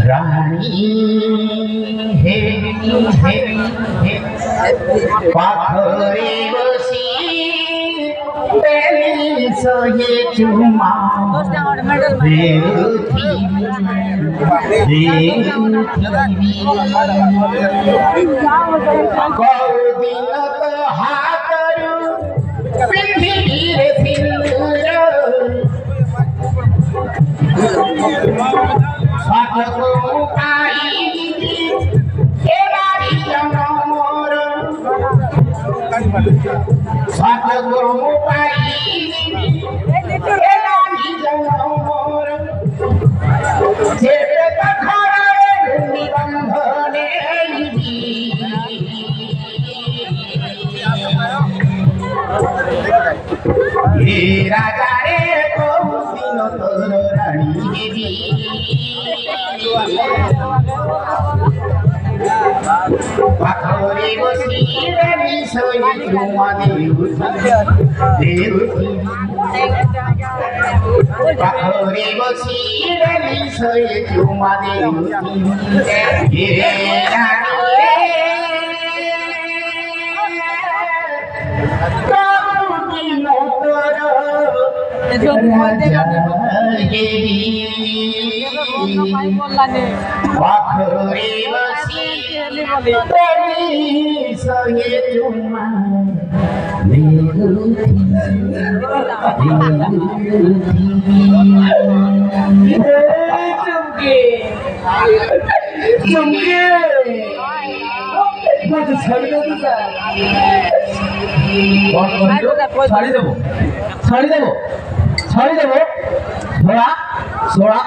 রানী হে হে হে পাথরে বসি প্রেমী সয়ে চুমা কদিন তো হাতরু পৃথিবীরে সিন্দুর রাজারে কৌদিন তোর রানী দেবী পাথরে বসি রানী সয়ে চুমা দেউতি পাথরে বসি রানী সয়ে চুমা দেউতি পাথরে বসি রানী সয়ে চুমা ছাড়ি দেবো ছাড়ি দেবো ছাড়ি দেবো ছোড়া ছোড়া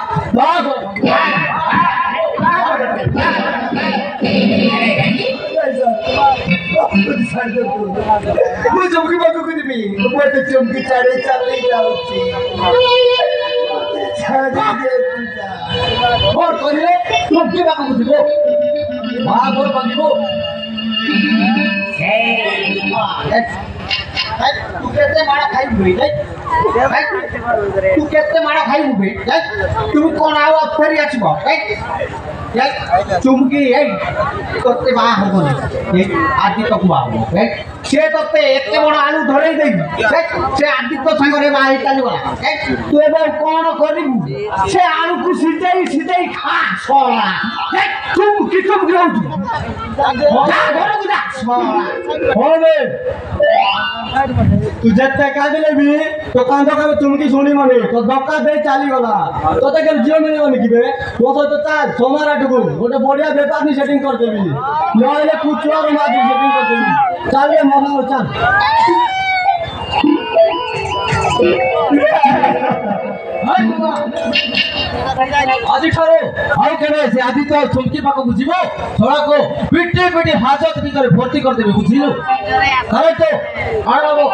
চমকি পাবো দিবি চমকি ছাড়ে চালিয়ে যাচ্ছি চমকি পাবো দিব মা বড় বাঁধিব तू कहते मारा खाई हुई नहीं तू कहते मारा खाई हुई तुम कौन आओ अब फिर याच बात राइट चुमकी है करते बाहर हो नहीं आदि तक बाहर राइट से तते एते बड़ आलू धरे दे से आदि तो संगरे बाहर चली गला तू एबे कोन करिबु से आलू को सिधै खा सोला चुमकी रहू घर बुझा सोला होबे तू जत्ते का देबी तो कांद का चुमकी सुनी मने तो धक्का दे चली गला तो के जियो मिले मने किबे तो तो ता सोमारा टुकु गोटे बढ़िया व्यापार नि सेटिंग कर देबी नहले कुचुआ रो मादी सेटिंग कर देबी चल रे मना चल আজি ठारे आउ केबे से आदि तो चुमकी पाको बुझिबो थोड़ा को पिटे पिटे हाजत भीतर भर्ती कर देबे बुझिलो करे तो आड़बो